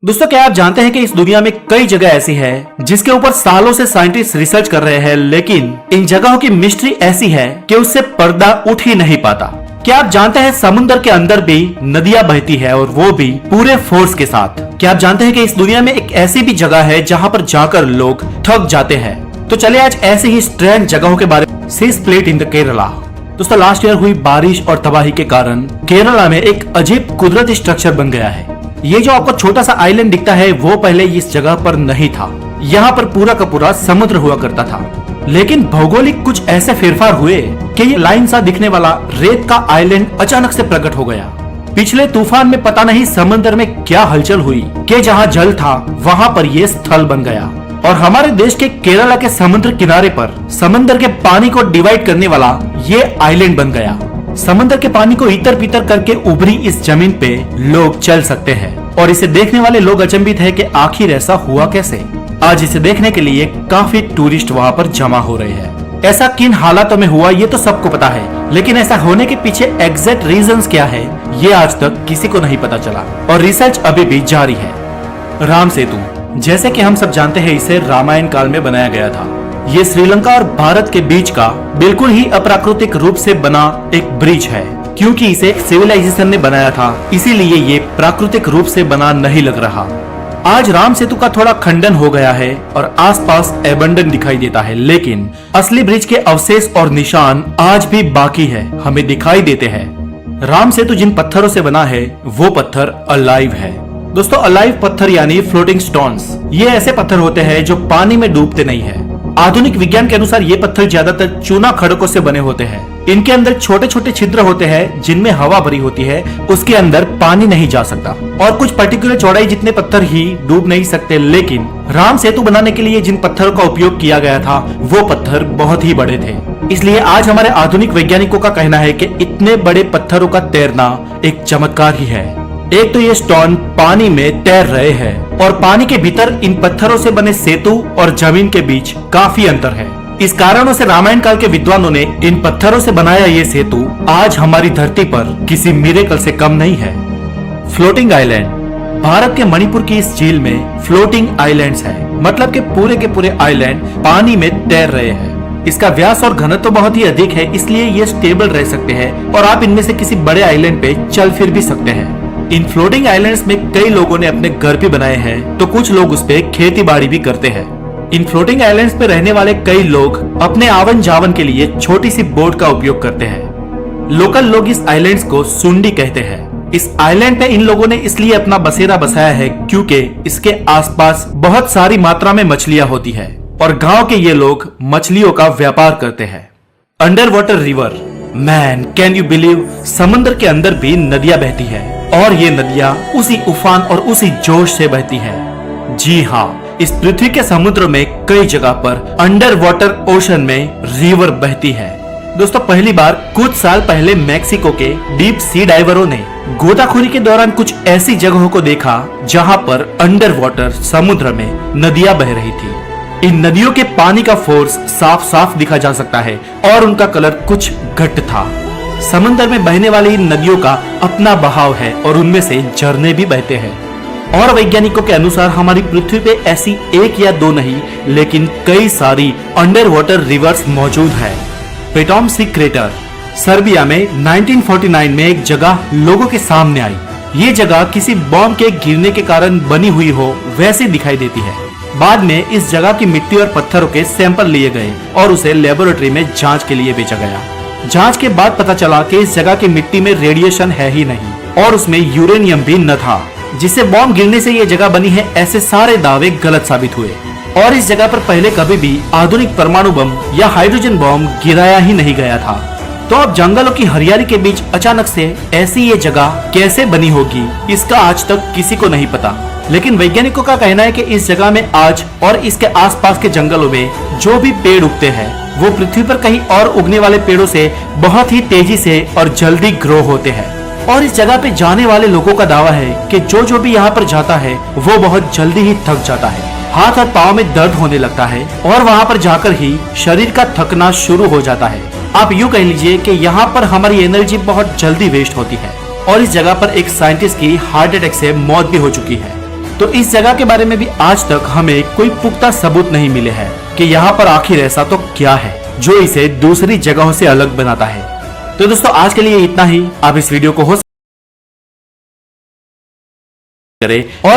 दोस्तों, क्या आप जानते हैं कि इस दुनिया में कई जगह ऐसी है जिसके ऊपर सालों से साइंटिस्ट रिसर्च कर रहे हैं, लेकिन इन जगहों की मिस्ट्री ऐसी है कि उससे पर्दा उठ ही नहीं पाता। क्या आप जानते हैं समुद्र के अंदर भी नदियां बहती है और वो भी पूरे फोर्स के साथ। क्या आप जानते हैं कि इस दुनिया में एक ऐसी भी जगह है जहाँ पर जाकर लोग थक जाते हैं। तो चलिए आज ऐसे ही स्ट्रेंज जगहों के बारे में। सी स्प्लिट इन द केरला। दोस्तों, लास्ट ईयर हुई बारिश और तबाही के कारण केरला में एक अजीब कुदरती स्ट्रक्चर बन गया है। ये जो आपको छोटा सा आइलैंड दिखता है वो पहले इस जगह पर नहीं था। यहाँ पर पूरा का पूरा समुद्र हुआ करता था, लेकिन भौगोलिक कुछ ऐसे फेरफार हुए कि ये लाइन सा दिखने वाला रेत का आइलैंड अचानक से प्रकट हो गया। पिछले तूफान में पता नहीं समुद्र में क्या हलचल हुई कि जहाँ जल था वहाँ पर ये स्थल बन गया और हमारे देश के केरला के समुद्र किनारे पर समंदर के पानी को डिवाइड करने वाला ये आइलैंड बन गया। समंदर के पानी को इतर पितर करके उभरी इस जमीन पे लोग चल सकते हैं और इसे देखने वाले लोग अचंभित है कि आखिर ऐसा हुआ कैसे। आज इसे देखने के लिए काफी टूरिस्ट वहाँ पर जमा हो रहे हैं। ऐसा किन हालातों में हुआ ये तो सबको पता है, लेकिन ऐसा होने के पीछे एग्जैक्ट रीजंस क्या है ये आज तक किसी को नहीं पता चला और रिसर्च अभी भी जारी है। राम सेतु, जैसे कि हम सब जानते हैं, इसे रामायण काल में बनाया गया था। ये श्रीलंका और भारत के बीच का बिल्कुल ही अप्राकृतिक रूप से बना एक ब्रिज है। क्योंकि इसे एक सिविलाइजेशन ने बनाया था, इसीलिए ये प्राकृतिक रूप से बना नहीं लग रहा। आज राम सेतु का थोड़ा खंडन हो गया है और आसपास एबंडन दिखाई देता है, लेकिन असली ब्रिज के अवशेष और निशान आज भी बाकी है, हमें दिखाई देते हैं। राम सेतु जिन पत्थरों से बना है वो पत्थर अलाइव है। दोस्तों, अलाइव पत्थर यानी फ्लोटिंग स्टोन्स, ये ऐसे पत्थर होते हैं जो पानी में डूबते नहीं है। आधुनिक विज्ञान के अनुसार ये पत्थर ज्यादातर चूना खड़कों से बने होते हैं। इनके अंदर छोटे छोटे छिद्र होते हैं जिनमें हवा भरी होती है, उसके अंदर पानी नहीं जा सकता और कुछ पर्टिकुलर चौड़ाई जितने पत्थर ही डूब नहीं सकते। लेकिन राम सेतु बनाने के लिए जिन पत्थरों का उपयोग किया गया था वो पत्थर बहुत ही बड़े थे, इसलिए आज हमारे आधुनिक वैज्ञानिकों का कहना है कि इतने बड़े पत्थरों का तैरना एक चमत्कार ही है। एक तो ये स्टोन पानी में तैर रहे हैं और पानी के भीतर इन पत्थरों से बने सेतु और जमीन के बीच काफी अंतर है। इस कारणों से रामायण काल के विद्वानों ने इन पत्थरों से बनाया ये सेतु आज हमारी धरती पर किसी मिरेकल से कम नहीं है। फ्लोटिंग आइलैंड, भारत के मणिपुर की इस झील में फ्लोटिंग आइलैंड्स है, मतलब के पूरे आइलैंड पानी में तैर रहे हैं। इसका व्यास और घनत्व तो बहुत ही अधिक है, इसलिए ये स्टेबल रह सकते हैं और आप इनमें से किसी बड़े आइलैंड पे चल फिर भी सकते हैं। इन फ्लोटिंग आइलैंड्स में कई लोगों ने अपने घर भी बनाए हैं, तो कुछ लोग उस पे खेती बाड़ी भी करते हैं। इन फ्लोटिंग आइलैंड्स पे रहने वाले कई लोग अपने आवन जावन के लिए छोटी सी बोट का उपयोग करते हैं। लोकल लोग इस आइलैंड्स को सुंडी कहते हैं। इस आइलैंड पे इन लोगों ने इसलिए अपना बसेरा बसाया है क्योंकि इसके आसपास बहुत सारी मात्रा में मछलियां होती है और गांव के ये लोग मछलियों का व्यापार करते हैं। Under water river, man can you believe, समुद्र के अंदर भी नदियां बहती है और ये नदियां उसी उफान और उसी जोश से बहती हैं। जी हाँ, इस पृथ्वी के समुद्र में कई जगह पर अंडर वाटर ओशन में रिवर बहती है। दोस्तों, पहली बार कुछ साल पहले मैक्सिको के डीप सी डाइवरों ने गोताखोरी के दौरान कुछ ऐसी जगहों को देखा जहाँ पर अंडर वाटर समुद्र में नदियां बह रही थी। इन नदियों के पानी का फोर्स साफ साफ दिखा जा सकता है और उनका कलर कुछ घट था। समंदर में बहने वाली इन नदियों का अपना बहाव है और उनमें से झरने भी बहते हैं। और वैज्ञानिकों के अनुसार हमारी पृथ्वी पे ऐसी एक या दो नहीं, लेकिन कई सारी अंडर वाटर रिवर्स मौजूद है। पेटोमसी क्रेटर, सर्बिया में 1949 में एक जगह लोगों के सामने आई। ये जगह किसी बॉम्ब के गिरने के कारण बनी हुई हो वैसे दिखाई देती है। बाद में इस जगह की मिट्टी और पत्थरों के सैंपल लिए गए और उसे लेबोरेटरी में जांच के लिए भेजा गया। जांच के बाद पता चला कि इस जगह की मिट्टी में रेडिएशन है ही नहीं और उसमें यूरेनियम भी न था, जिससे बॉम्ब गिरने से ये जगह बनी है, ऐसे सारे दावे गलत साबित हुए। और इस जगह पर पहले कभी भी आधुनिक परमाणु बम या हाइड्रोजन बम गिराया ही नहीं गया था। तो अब जंगलों की हरियाली के बीच अचानक से ऐसी ये जगह कैसे बनी होगी, इसका आज तक किसी को नहीं पता। लेकिन वैज्ञानिकों का कहना है कि इस जगह में आज और इसके आसपास के जंगलों में जो भी पेड़ उगते हैं वो पृथ्वी पर कहीं और उगने वाले पेड़ों से बहुत ही तेजी से और जल्दी ग्रो होते हैं। और इस जगह पे जाने वाले लोगों का दावा है कि जो भी यहाँ पर जाता है वो बहुत जल्दी ही थक जाता है, हाथ और पाँव में दर्द होने लगता है और वहाँ पर जाकर ही शरीर का थकना शुरू हो जाता है। आप यूँ कह लीजिए कि यहाँ पर हमारी एनर्जी बहुत जल्दी वेस्ट होती है। और इस जगह पर एक साइंटिस्ट की हार्ट अटैक से मौत भी हो चुकी है। तो इस जगह के बारे में भी आज तक हमें कोई पुख्ता सबूत नहीं मिले हैं कि यहाँ पर आखिर ऐसा तो क्या है जो इसे दूसरी जगहों से अलग बनाता है। तो दोस्तों आज के लिए इतना ही। आप इस वीडियो को हो करें और